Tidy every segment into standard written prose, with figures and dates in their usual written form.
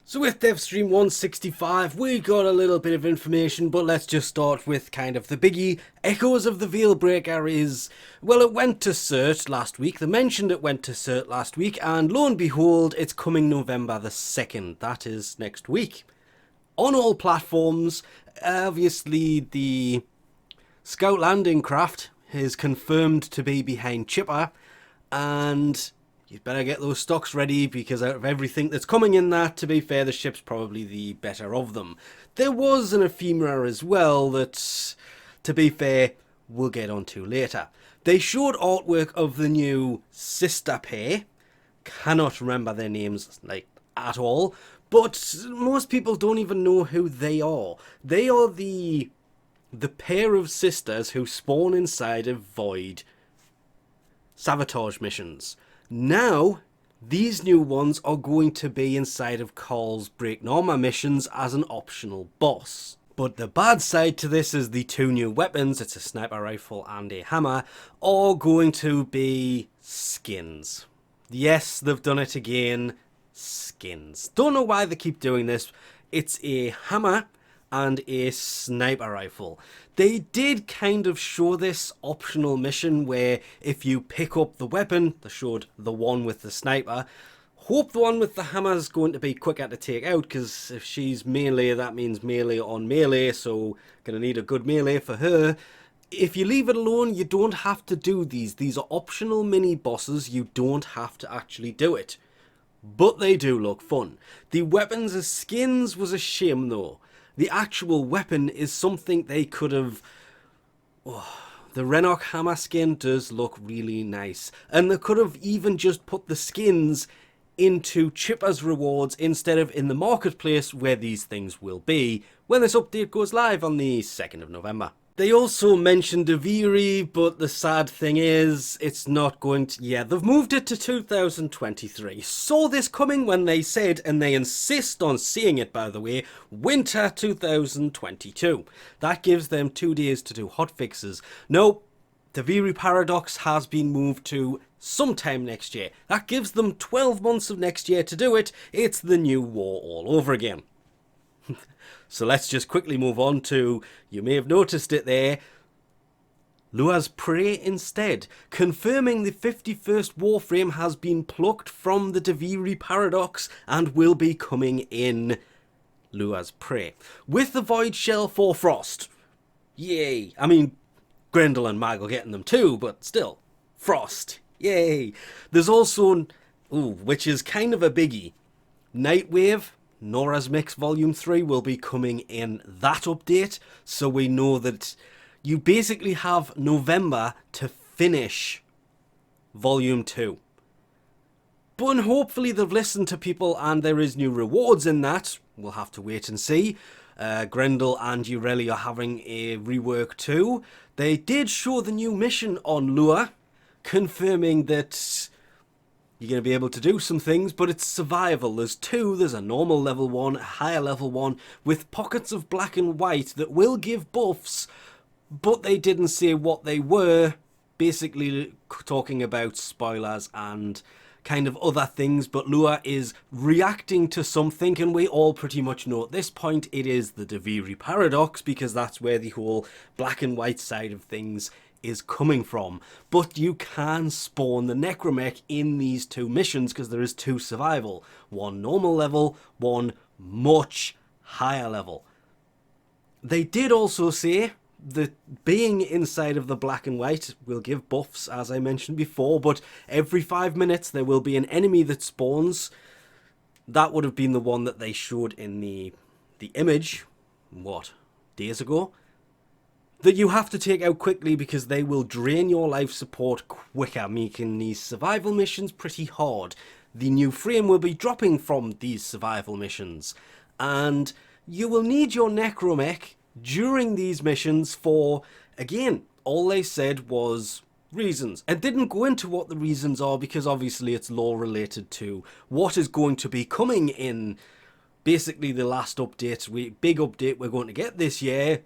So with devstream 165, we got a little bit of information, but let's just start with kind of the biggie. Echoes of the Veilbreaker is, well, it went to cert last week. They mentioned it went to cert last week, and lo and behold, it's coming November the 2nd. That is next week. On all platforms, obviously the Scout Landing Craft is confirmed to be behind Chipper, and you'd better get those stocks ready because out of everything that's coming in that, to be fair, the ship's probably the better of them. There was an ephemera as well that, to be fair, we'll get onto later. They showed artwork of the new sister pair. Cannot remember their names, at all. But most people don't even know who they are. They are the pair of sisters who spawn inside of Void sabotage missions. Now, these new ones are going to be inside of Carl's Break Norma missions as an optional boss. But the bad side to this is the two new weapons, it's a sniper rifle and a hammer, are going to be skins. Yes, they've done it again. Skins. Don't know why they keep doing this. It's a hammer and a sniper rifle. They did kind of show this optional mission where if you pick up the weapon, they showed the one with the sniper. Hope the one with the hammer is going to be quicker to take out, because if she's melee, that means melee on melee, so gonna need a good melee for her. If you leave it alone, you don't have to do these. These are optional mini bosses. You don't have to actually do it. But they do look fun. The weapons as skins was a shame though. The actual weapon is something they could have... Oh, the Renok hammer skin does look really nice. And they could have even just put the skins into Chipper's rewards instead of in the marketplace where these things will be when this update goes live on the 2nd of November. They also mentioned Aviri, but the sad thing is, it's not going to... Yeah, they've moved it to 2023. Saw this coming when they said, and they insist on seeing it by the way, winter 2022. That gives them 2 days to do hotfixes. No, the Aviri Paradox has been moved to sometime next year. That gives them 12 months of next year to do it. It's the new war all over again. So let's just quickly move on to, you may have noticed it there, Lua's Prey instead, confirming the 51st Warframe has been plucked from the Deviri Paradox and will be coming in Lua's Prey, with the Void Shell for Frost. Yay! I mean, Grendel and Mag are getting them too, but still, Frost. Yay! There's also, which is kind of a biggie, Nightwave. Nora's Mix Volume 3 will be coming in that update, so we know that you basically have November to finish Volume 2. But hopefully they've listened to people and there is new rewards in that. We'll have to wait and see. Grendel and Ureli are having a rework too. They did show the new mission on Lua, confirming that you're going to be able to do some things, but it's survival. There's two. There's a normal level one, a higher level one, with pockets of black and white that will give buffs, but they didn't say what they were. Basically talking about spoilers and kind of other things, but Lua is reacting to something, and we all pretty much know at this point it is the Deviri Paradox, because that's where the whole black and white side of things is coming from. But you can spawn the necramech in these two missions because there is two survival. One normal level, one much higher level. They did also say that being inside of the black and white will give buffs, as I mentioned before, but every 5 minutes there will be an enemy that spawns. That would have been the one that they showed in the image, what, days ago? That you have to take out quickly because they will drain your life support quicker, making these survival missions pretty hard. The new frame will be dropping from these survival missions, and you will need your necramech during these missions for, again, all they said was reasons. It didn't go into what the reasons are because obviously it's lore related to what is going to be coming in basically the last update, big update we're going to get this year,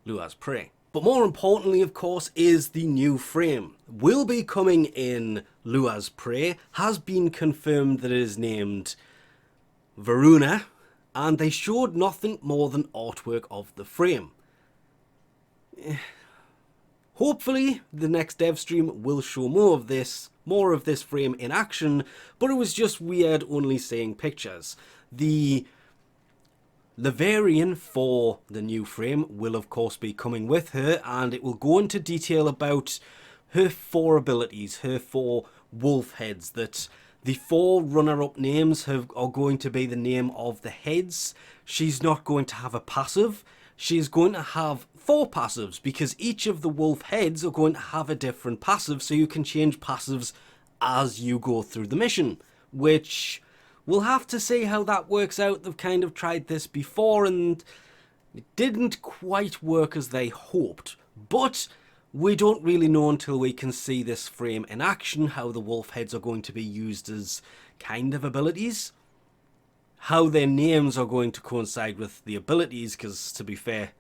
Lua's Prey. But more importantly, of course, is the new frame. Will be coming in Lua's Prey. Has been confirmed that it is named Varuna, and they showed nothing more than artwork of the frame. Hopefully, the next dev stream will show more of this frame in action, but it was just weird only seeing pictures. The variant for the new frame will of course be coming with her, and it will go into detail about her 4 abilities, her 4 wolf heads. That the 4 runner-up names are going to be the name of the heads. She's not going to have a passive. She's going to have 4 passives, because each of the wolf heads are going to have a different passive, so you can change passives as you go through the mission, which we'll have to see how that works out. They've kind of tried this before and it didn't quite work as they hoped, but we don't really know until we can see this frame in action how the wolf heads are going to be used as kind of abilities, how their names are going to coincide with the abilities, because to be fair,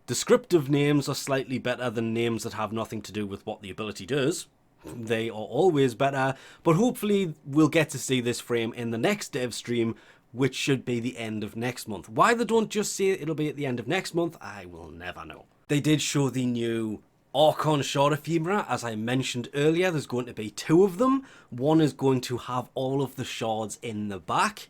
descriptive names are slightly better than names that have nothing to do with what the ability does. They are always better, but hopefully we'll get to see this frame in the next dev stream, which should be the end of next month. Why they don't just say it'll be at the end of next month, I will never know. They did show the new Archon shard ephemera. As I mentioned earlier, there's going to be 2 of them. One is going to have all of the shards in the back,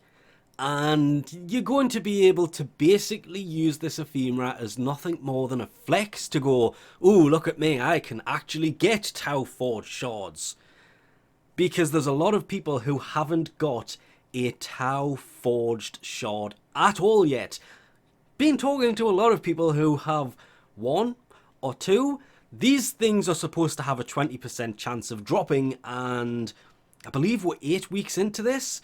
and you're going to be able to basically use this ephemera as nothing more than a flex to go, ooh, look at me, I can actually get Tau Forged shards. Because there's a lot of people who haven't got a Tau Forged shard at all yet. Been talking to a lot of people who have 1 or 2. These things are supposed to have a 20% chance of dropping, and I believe we're 8 weeks into this.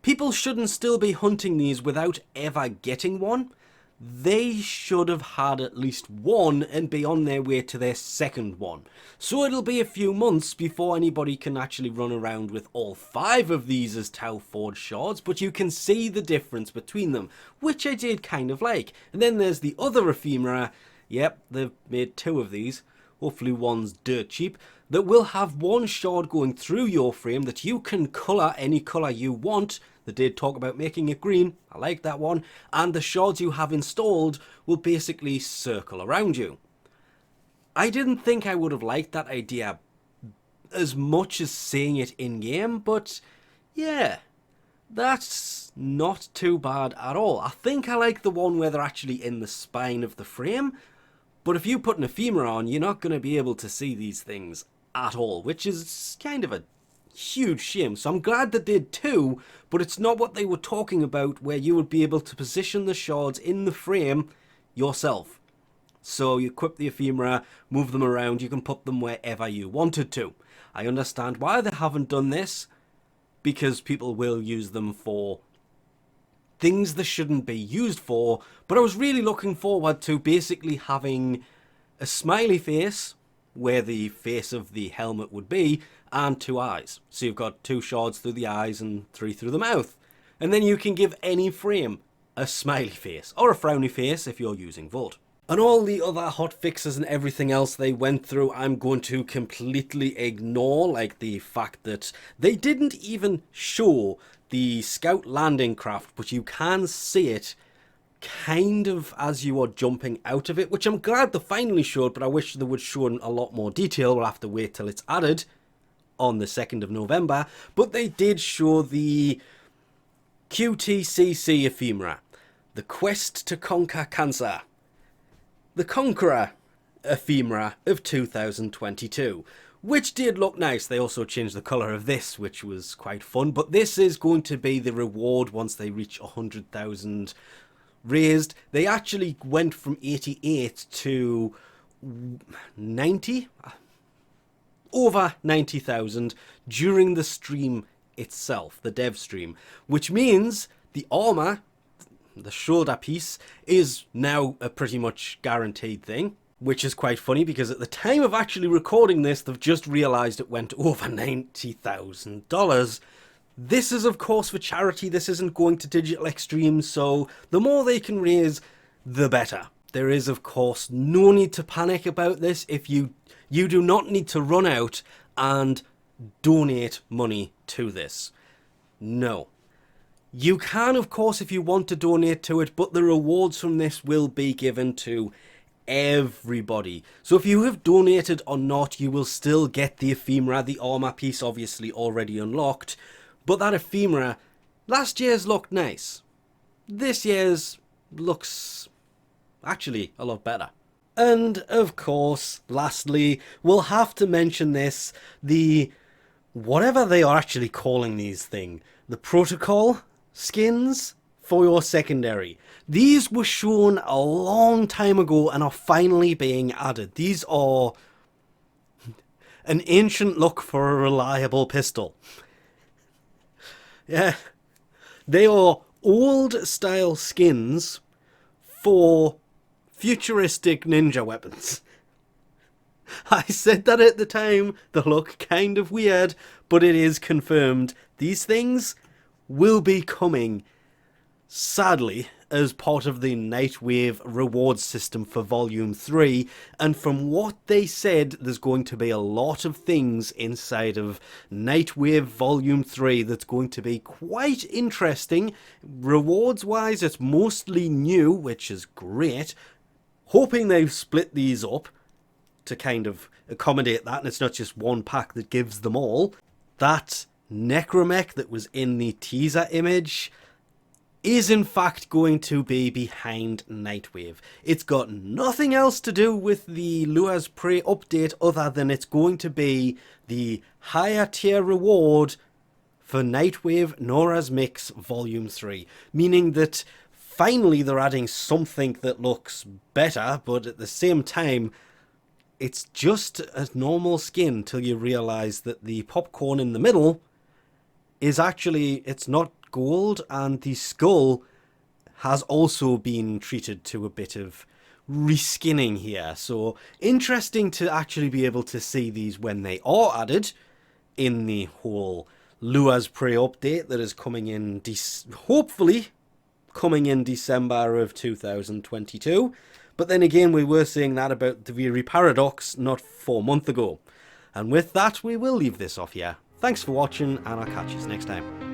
People shouldn't still be hunting these without ever getting one. They should have had at least 1 and be on their way to their second one. So it'll be a few months before anybody can actually run around with all 5 of these as Tau Forged shards, but you can see the difference between them, which I did kind of like. And then there's the other ephemera. Yep, they've made 2 of these. Hopefully one's dirt cheap. That will have 1 shard going through your frame that you can colour any colour you want. They did talk about making it green. I like that one. And the shards you have installed will basically circle around you. I didn't think I would have liked that idea as much as seeing it in-game, but yeah, that's not too bad at all. I think I like the one where they're actually in the spine of the frame, but if you put an ephemera on, you're not going to be able to see these things at all, which is kind of a huge shame. So I'm glad they did 2, but it's not what they were talking about, where you would be able to position the shards in the frame yourself. So you equip the ephemera, move them around, you can put them wherever you wanted to. I understand why they haven't done this, because people will use them for things they shouldn't be used for, but I was really looking forward to basically having a smiley face, where the face of the helmet would be, and 2 eyes. So you've got 2 shards through the eyes and 3 through the mouth. And then you can give any frame a smiley face, or a frowny face if you're using Vault. And all the other hot fixes and everything else they went through, I'm going to completely ignore, like the fact that they didn't even show the Scout landing craft, but you can see it kind of as you are jumping out of it, which I'm glad they finally showed, but I wish they would show in a lot more detail. We'll have to wait till it's added on the 2nd of November, but they did show the QTCC ephemera, the Quest to Conquer Cancer, the Conqueror ephemera of 2022, which did look nice. They also changed the colour of this, which was quite fun, but this is going to be the reward once they reach 100,000 raised. They actually went from 88 to 90, over 90,000 during the stream itself, the dev stream, which means the armor, the shoulder piece, is now a pretty much guaranteed thing, which is quite funny because at the time of actually recording this, they've just realized it went over $90,000. This is of course for charity. This isn't going to Digital Extreme, so the more they can raise, the better. There is of course no need to panic about this. If you do not need to run out and donate money to this. No. You can, of course, if you want to donate to it, but the rewards from this will be given to everybody. So if you have donated or not, you will still get the ephemera, the armor piece obviously already unlocked, but that ephemera, last year's looked nice. This year's looks actually a lot better. And of course, lastly, we'll have to mention this, the whatever they are actually calling these things, the protokol skins for your secondary. These were shown a long time ago and are finally being added. These are an ancient look for a reliable pistol. Yeah, they are old style skins for futuristic ninja weapons. I said that at the time, they look kind of weird, but it is confirmed. These things will be coming, sadly, as part of the Nightwave reward system for Volume 3, and from what they said, there's going to be a lot of things inside of Nightwave Volume 3 that's going to be quite interesting. Rewards-wise, it's mostly new, which is great. Hoping they've split these up to kind of accommodate that, and it's not just one pack that gives them all. That necramech that was in the teaser image is in fact going to be behind Nightwave. It's got nothing else to do with the Lua's Prey update other than it's going to be the higher tier reward for Nightwave Nora's Mix Volume 3, meaning that finally they're adding something that looks better, but at the same time it's just a normal skin till you realise that the popcorn in the middle is actually, it's not gold, and the skull has also been treated to a bit of reskinning here. So interesting to actually be able to see these when they are added in the whole Lua's Prey update that is coming in, hopefully coming in December of 2022. But then again, we were saying that about the Viri Paradox not 4 months ago. And with that, we will leave this off here. Thanks for watching, and I'll catch you next time.